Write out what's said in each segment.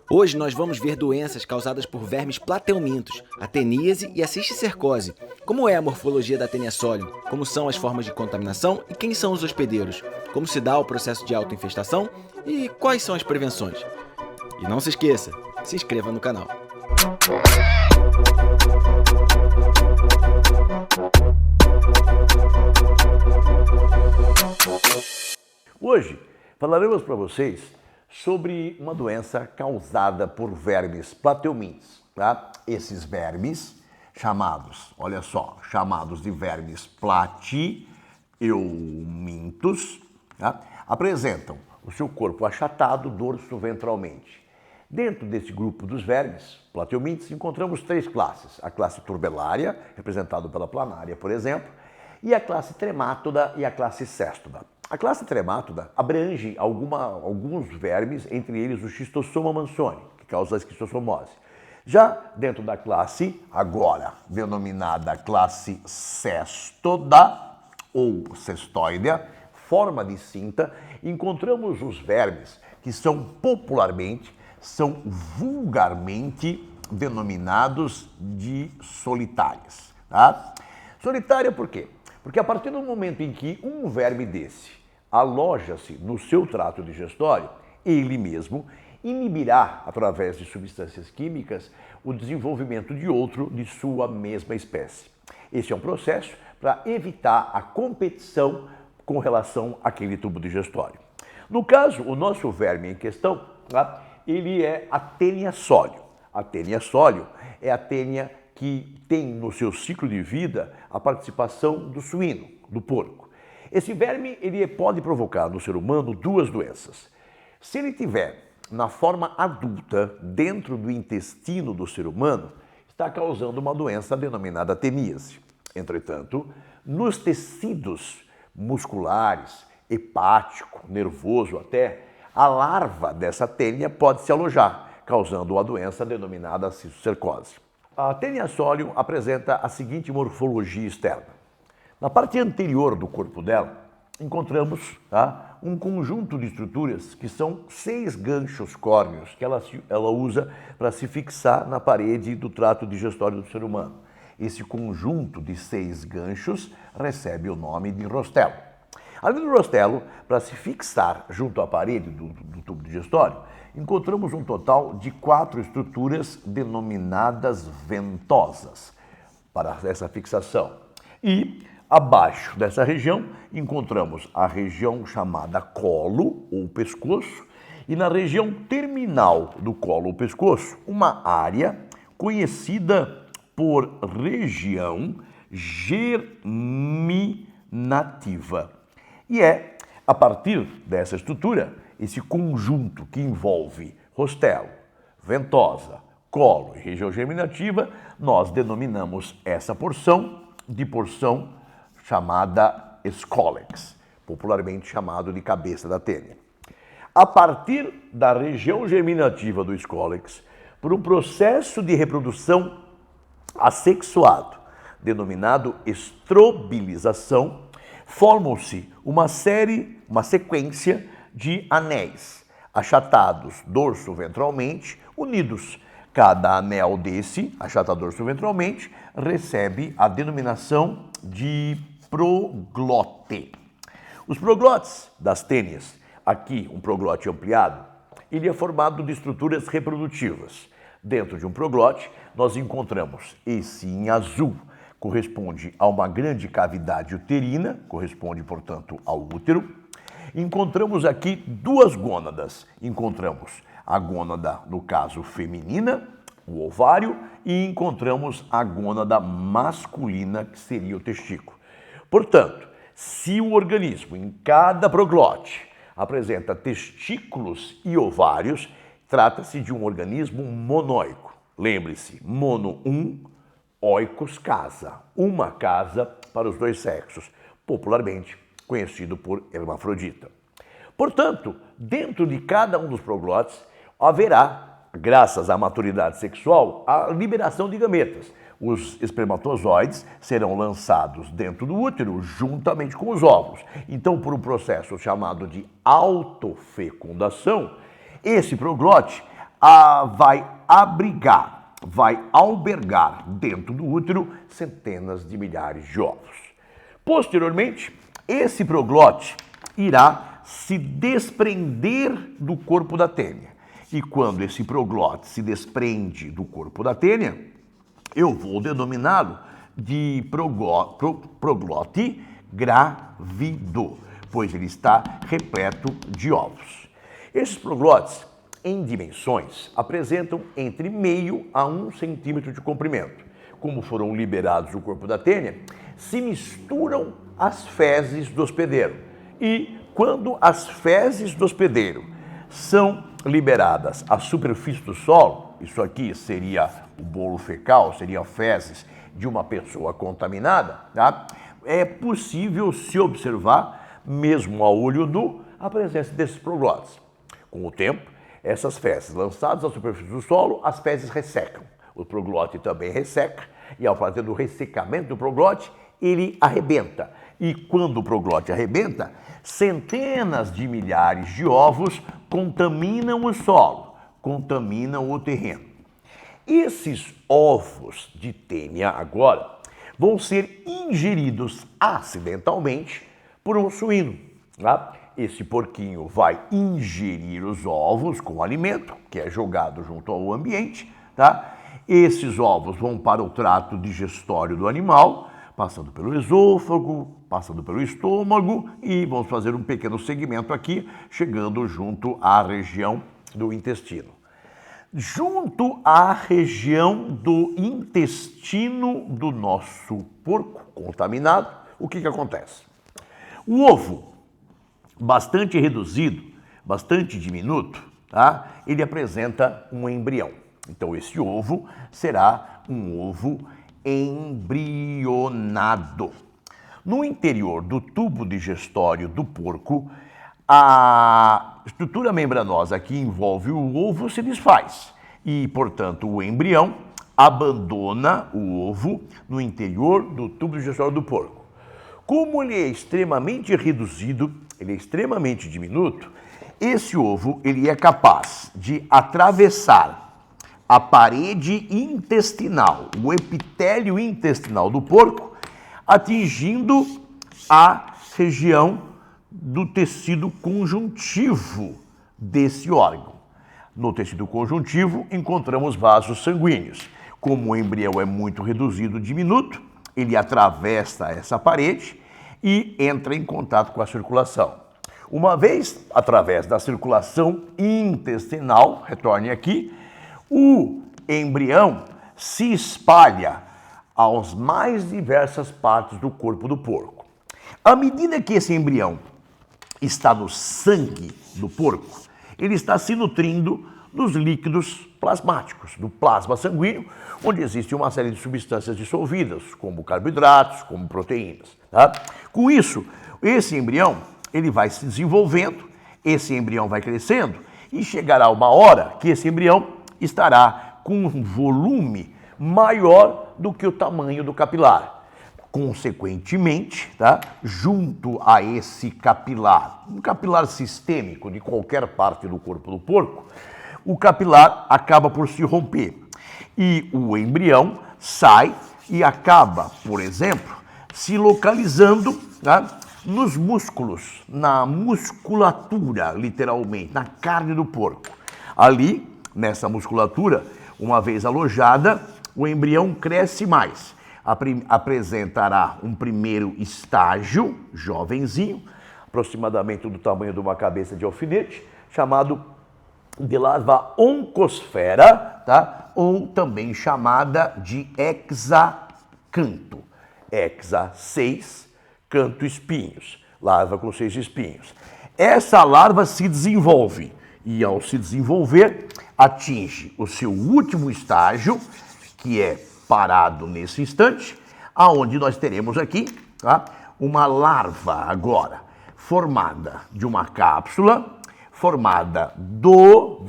Hoje nós vamos ver doenças causadas por vermes plateumintos, a teníase e a cisticercose. Como é a morfologia da tênia sólium? Como são as formas de contaminação e quem são os hospedeiros? Como se dá o processo de autoinfestação e quais são as prevenções? E não se esqueça, se inscreva no canal. Hoje falaremos para vocês sobre uma doença causada por vermes plateumintos. Tá? Esses vermes chamados, olha só, chamados de vermes plateumintos, tá? Apresentam o seu corpo achatado dorso-ventralmente. Dentro desse grupo dos vermes plateumintos encontramos três classes. A classe turbelária, representada pela planária, por exemplo, e a classe tremátoda e a classe céstoda. A classe tremátoda abrange alguns vermes, entre eles o Schistosoma mansoni, que causa a esquistossomose. Já dentro da classe, agora denominada classe céstoda ou cestoidea, forma de cinta, encontramos os vermes que são vulgarmente denominados de solitárias. Tá? Solitária por quê? Porque a partir do momento em que um verme desse aloja-se no seu trato digestório, ele mesmo inibirá, através de substâncias químicas, o desenvolvimento de outro de sua mesma espécie. Esse é um processo para evitar a competição com relação àquele tubo digestório. No caso, o nosso verme em questão, tá? Ele é a tênia sólium. A tênia sólium é a tênia que tem no seu ciclo de vida a participação do suíno, do porco. Esse verme ele pode provocar no ser humano duas doenças. Se ele tiver na forma adulta dentro do intestino do ser humano, está causando uma doença denominada teníase. Entretanto, nos tecidos musculares, hepático, nervoso até, a larva dessa tênia pode se alojar, causando a doença denominada cistocercose. A tênia sólium apresenta a seguinte morfologia externa. Na parte anterior do corpo dela, encontramos um conjunto de estruturas que são 6 ganchos córneos que ela usa para se fixar na parede do trato digestório do ser humano. Esse conjunto de 6 ganchos recebe o nome de rostelo. Além do rostelo, para se fixar junto à parede do tubo digestório, encontramos um total de 4 estruturas denominadas ventosas para essa fixação. E abaixo dessa região encontramos a região chamada colo ou pescoço e na região terminal do colo ou pescoço uma área conhecida por região germinativa. E é a partir dessa estrutura, esse conjunto que envolve rostelo, ventosa, colo e região germinativa, nós denominamos essa porção de porção chamada escólex, popularmente chamado de cabeça da tênia. A partir da região germinativa do escólex, por um processo de reprodução assexuado, denominado estrobilização, formam-se uma sequência de anéis, achatados dorso-ventralmente, unidos. Cada anel desse, achatado dorso-ventralmente, recebe a denominação de proglote. Os proglotes das tênias, aqui um proglote ampliado, ele é formado de estruturas reprodutivas. Dentro de um proglote, nós encontramos esse em azul, corresponde a uma grande cavidade uterina, corresponde, portanto, ao útero. Encontramos aqui 2 gônadas. Encontramos a gônada, no caso, feminina, o ovário, e encontramos a gônada masculina, que seria o testículo. Portanto, se o organismo, em cada proglote, apresenta testículos e ovários, trata-se de um organismo monóico. Lembre-se, mono oikos casa, uma casa para os 2 sexos, popularmente conhecido por hermafrodita. Portanto, dentro de cada um dos proglotes haverá, graças à maturidade sexual, a liberação de gametas. Os espermatozoides serão lançados dentro do útero juntamente com os óvulos. Então, por um processo chamado de autofecundação, esse proglote vai abrigar, vai albergar dentro do útero centenas de milhares de ovos. Posteriormente, esse proglote irá se desprender do corpo da tênia. E quando esse proglote se desprende do corpo da tênia, eu vou denominá-lo de proglote grávido, pois ele está repleto de ovos. Esses proglotes, em dimensões, apresentam entre meio a 1 centímetro de comprimento. Como foram liberados do corpo da tênia, se misturam às fezes do hospedeiro. E quando as fezes do hospedeiro são liberadas à superfície do solo, isso aqui seria o bolo fecal, seriam fezes de uma pessoa contaminada, tá? É possível se observar, mesmo a olho nu, a presença desses proglotes. Com o tempo, essas fezes lançadas à superfície do solo, as fezes ressecam. O proglote também resseca, e ao fazer do ressecamento do proglote, ele arrebenta. E quando o proglote arrebenta, centenas de milhares de ovos contaminam o solo, contaminam o terreno. Esses ovos de tênia agora vão ser ingeridos acidentalmente por um suíno. Tá? Esse porquinho vai ingerir os ovos com alimento, que é jogado junto ao ambiente. Tá? Esses ovos vão para o trato digestório do animal, passando pelo esôfago, passando pelo estômago e vamos fazer um pequeno segmento aqui, chegando junto à região do intestino. Junto à região do intestino do nosso porco contaminado, o que acontece? O ovo, bastante reduzido, bastante diminuto, tá? Ele apresenta um embrião. Então esse ovo será um ovo embrionado. No interior do tubo digestório do porco, a estrutura membranosa que envolve o ovo se desfaz e, portanto, o embrião abandona o ovo no interior do tubo digestório do porco. Como ele é extremamente reduzido, ele é extremamente diminuto, esse ovo ele é capaz de atravessar a parede intestinal, o epitélio intestinal do porco, atingindo a região do tecido conjuntivo desse órgão. No tecido conjuntivo encontramos vasos sanguíneos. Como o embrião é muito reduzido, diminuto, ele atravessa essa parede e entra em contato com a circulação. Uma vez através da circulação intestinal, retorne aqui, o embrião se espalha às mais diversas partes do corpo do porco. À medida que esse embrião está no sangue do porco, ele está se nutrindo dos líquidos plasmáticos, do plasma sanguíneo, onde existe uma série de substâncias dissolvidas, como carboidratos, como proteínas. Tá? Com isso, esse embrião ele vai se desenvolvendo, esse embrião vai crescendo e chegará uma hora que esse embrião estará com um volume maior do que o tamanho do capilar. Consequentemente, tá, junto a esse capilar, um capilar sistêmico de qualquer parte do corpo do porco, o capilar acaba por se romper e o embrião sai e acaba, por exemplo, se localizando, tá, nos músculos, na musculatura, literalmente, na carne do porco. Ali, nessa musculatura, uma vez alojada, o embrião cresce mais. Apresentará um primeiro estágio, jovenzinho, aproximadamente do tamanho de uma cabeça de alfinete, chamado de larva oncosfera, tá? Ou também chamada de hexacanto. Hexa, 6, canto, espinhos. Larva com 6 espinhos. Essa larva se desenvolve e, ao se desenvolver, atinge o seu último estágio, que é parado nesse instante, aonde nós teremos aqui, tá, uma larva agora formada de uma cápsula, formada do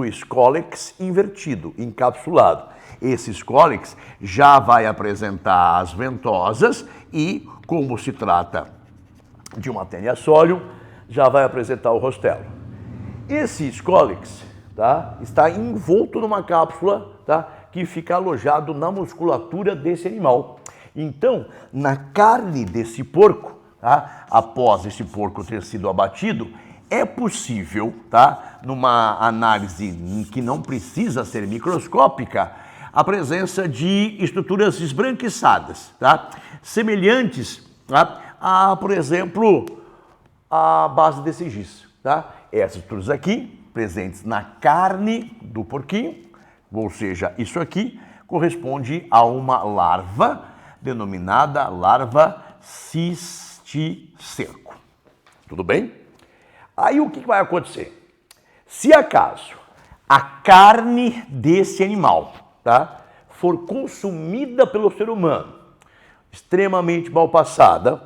escólex invertido, encapsulado. Esse escólex já vai apresentar as ventosas e, como se trata de uma tênia sólium, já vai apresentar o rostelo. Esse escólex tá, está envolto numa cápsula, tá, que fica alojado na musculatura desse animal. Então, na carne desse porco, tá, após esse porco ter sido abatido, é possível, tá, numa análise que não precisa ser microscópica, a presença de estruturas esbranquiçadas, tá, semelhantes, tá, a, por exemplo, a base desse giz. Tá? Essas estruturas aqui, presentes na carne do porquinho, ou seja, isso aqui corresponde a uma larva denominada larva cisticerco. Tudo bem? Aí o que vai acontecer? Se acaso a carne desse animal, tá, for consumida pelo ser humano, extremamente mal passada,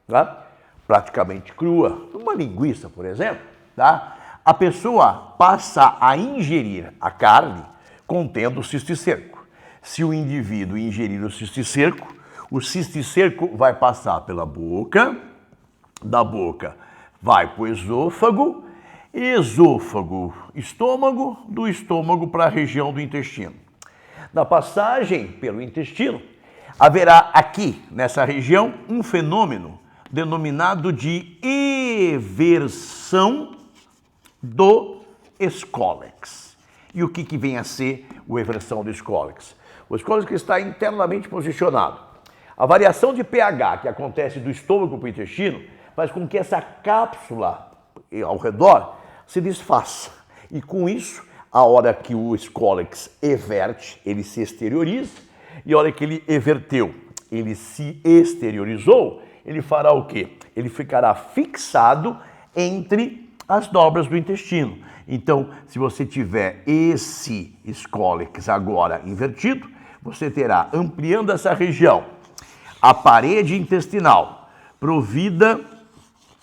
tá, praticamente crua, uma linguiça, por exemplo, tá, a pessoa passa a ingerir a carne contendo o cisticerco. Se o indivíduo ingerir o cisticerco vai passar pela boca, da boca vai para o esôfago, estômago, do estômago para a região do intestino. Na passagem pelo intestino, haverá aqui, nessa região, um fenômeno denominado de eversão do Scolex. E o que vem a ser o eversão do Scolex? O Scolex está internamente posicionado. A variação de pH que acontece do estômago para o intestino faz com que essa cápsula ao redor se desfaça. E com isso, a hora que o Scolex everte, ele se exterioriza, e a hora que ele everteu, ele se exteriorizou, ele fará o quê? Ele ficará fixado entre as dobras do intestino. Então, se você tiver esse Scolex agora invertido, você terá, ampliando essa região, a parede intestinal provida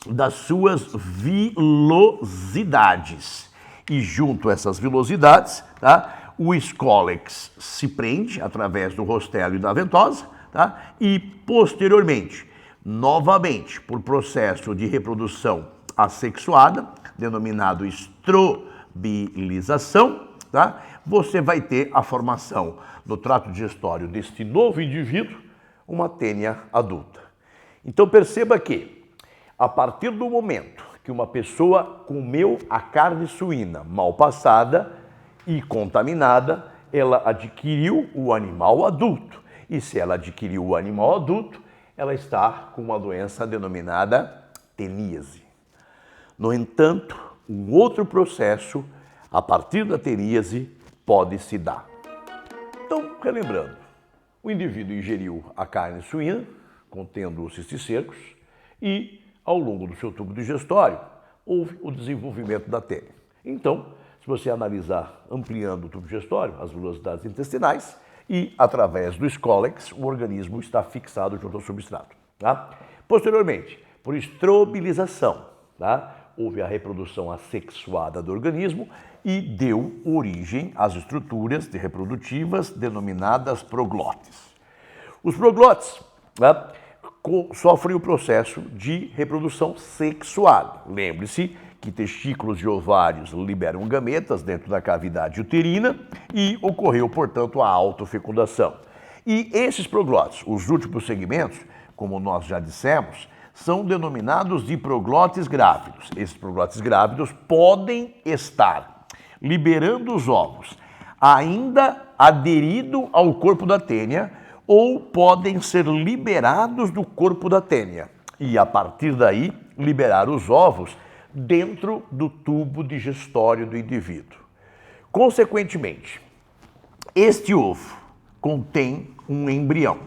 das suas vilosidades. E junto a essas vilosidades, tá, o Scolex se prende através do rostelo e da ventosa, tá, e posteriormente, novamente, por processo de reprodução assexuada, denominado estrobilização, tá, você vai ter a formação no trato digestório deste novo indivíduo, uma tênia adulta. Então perceba que, a partir do momento que uma pessoa comeu a carne suína mal passada e contaminada, ela adquiriu o animal adulto. E se ela adquiriu o animal adulto, ela está com uma doença denominada teníase. No entanto, um outro processo, a partir da teníase, pode se dar. Então, relembrando, o indivíduo ingeriu a carne suína, contendo os cisticercos, e, ao longo do seu tubo digestório, houve o desenvolvimento da tênia. Então, se você analisar ampliando o tubo digestório, as velocidades intestinais, e através do Scolex, o organismo está fixado junto ao substrato. Tá? Posteriormente, por estrobilização, tá, houve a reprodução assexuada do organismo e deu origem às estruturas reprodutivas denominadas proglotes. Os proglotes, tá, sofrem o processo de reprodução sexuada. Lembre-se que testículos e ovários liberam gametas dentro da cavidade uterina e ocorreu, portanto, a autofecundação. E esses proglotes, os últimos segmentos, como nós já dissemos, são denominados de proglotes grávidos. Esses proglotes grávidos podem estar liberando os ovos ainda aderido ao corpo da tênia ou podem ser liberados do corpo da tênia e, a partir daí, liberar os ovos dentro do tubo digestório do indivíduo. Consequentemente, este ovo contém um embrião.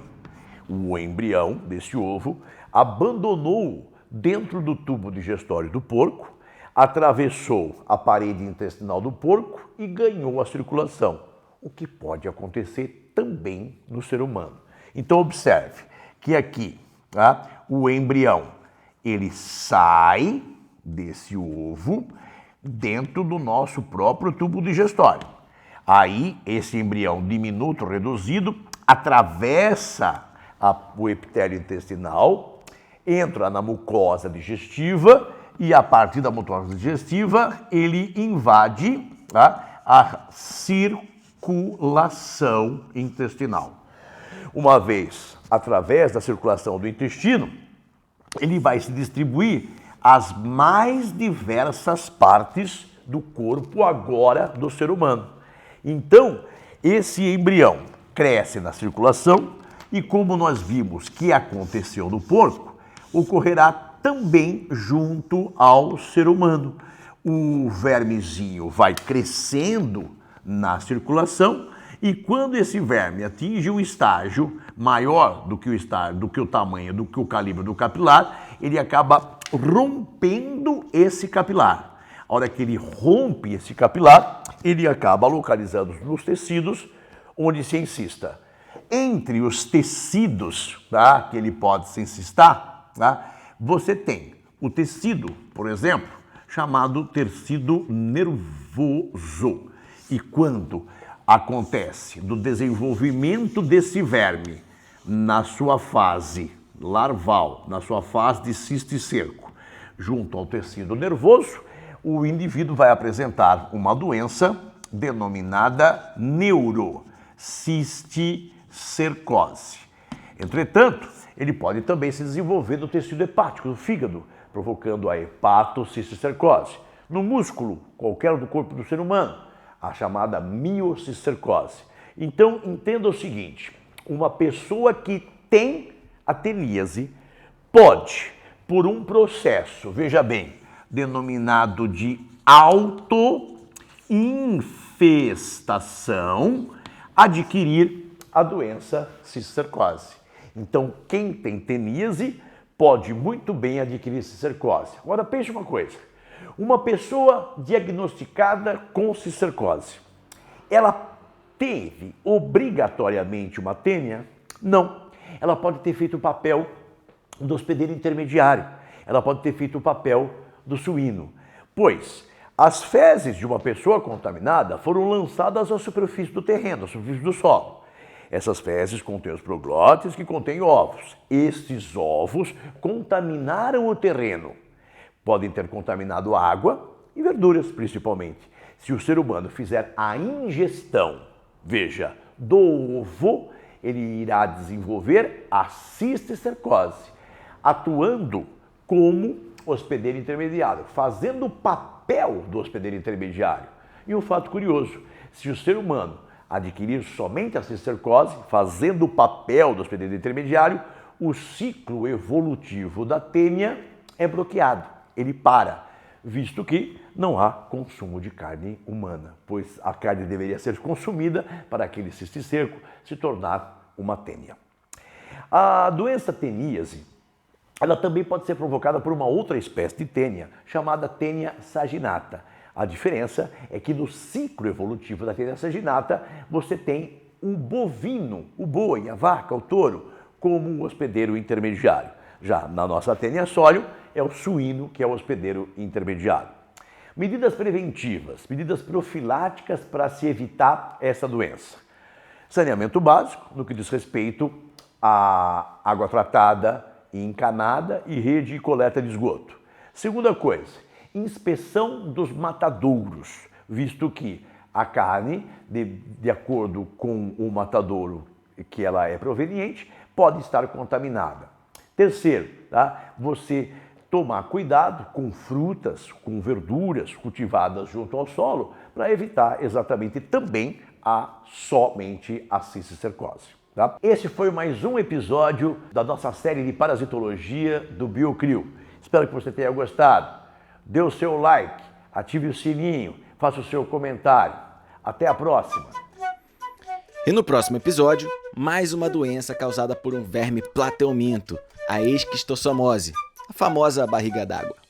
O embrião desse ovo abandonou dentro do tubo digestório do porco, atravessou a parede intestinal do porco e ganhou a circulação, o que pode acontecer também no ser humano. Então observe que aqui, tá, o embrião, ele sai desse ovo dentro do nosso próprio tubo digestório. Aí esse embrião diminuto, reduzido, atravessa o epitélio intestinal, entra na mucosa digestiva e a partir da mucosa digestiva ele invade tá? A circulação intestinal. Uma vez através da circulação do intestino, ele vai se distribuir às mais diversas partes do corpo agora do ser humano. Então, esse embrião cresce na circulação e, como nós vimos que aconteceu no porco, ocorrerá também junto ao ser humano. O vermezinho vai crescendo na circulação e quando esse verme atinge um estágio maior do que o tamanho, do que o calibre do capilar, ele acaba rompendo esse capilar. A hora que ele rompe esse capilar, ele acaba localizando nos tecidos onde se encista. Entre os tecidos, tá, que ele pode se encistar, tá, você tem o tecido, por exemplo, chamado tecido nervoso. E quando acontece do desenvolvimento desse verme na sua fase larval, na sua fase de cisticerco, junto ao tecido nervoso, o indivíduo vai apresentar uma doença denominada neurocisticercose. Entretanto, ele pode também se desenvolver no tecido hepático, do fígado, provocando a hepatocisticercose. No músculo, qualquer do corpo do ser humano, a chamada miocicercose. Então, entenda o seguinte, uma pessoa que tem a teníase pode, por um processo, veja bem, denominado de autoinfestação, adquirir a doença cisticercose. Então, quem tem teníase pode muito bem adquirir cisticercose. Agora, pense uma coisa. Uma pessoa diagnosticada com cisticercose, ela teve obrigatoriamente uma tênia? Não. Ela pode ter feito o papel do hospedeiro intermediário. Ela pode ter feito o papel do suíno. Pois as fezes de uma pessoa contaminada foram lançadas à superfície do terreno, à superfície do solo. Essas fezes contêm os proglótides que contêm ovos. Estes ovos contaminaram o terreno. Podem ter contaminado água e verduras, principalmente. Se o ser humano fizer a ingestão, veja, do ovo, ele irá desenvolver a cisticercose, atuando como hospedeiro intermediário, fazendo o papel do hospedeiro intermediário. E um fato curioso, se o ser humano adquirir somente a cisticercose, fazendo o papel do hospedeiro intermediário, o ciclo evolutivo da tênia é bloqueado. Ele para, visto que não há consumo de carne humana, pois a carne deveria ser consumida para aquele cisticerco se tornar uma tênia. A doença teníase, ela também pode ser provocada por uma outra espécie de tênia, chamada tênia saginata. A diferença é que no ciclo evolutivo da tênia saginata, você tem o bovino, o boi, a vaca, o touro, como um hospedeiro intermediário. Já na nossa tênia sólio, é o suíno que é o hospedeiro intermediário. Medidas preventivas, medidas profiláticas para se evitar essa doença. Saneamento básico, no que diz respeito à água tratada e encanada e rede de coleta de esgoto. Segunda coisa, inspeção dos matadouros, visto que a carne, de acordo com o matadouro que ela é proveniente, pode estar contaminada. Terceiro, tá? Você tomar cuidado com frutas, com verduras cultivadas junto ao solo, para evitar exatamente também somente a cisticercose. Tá? Esse foi mais um episódio da nossa série de parasitologia do BioCrio. Espero que você tenha gostado. Dê o seu like, ative o sininho, faça o seu comentário. Até a próxima! E no próximo episódio, mais uma doença causada por um verme plateuminto, a esquistossomose, a famosa barriga d'água.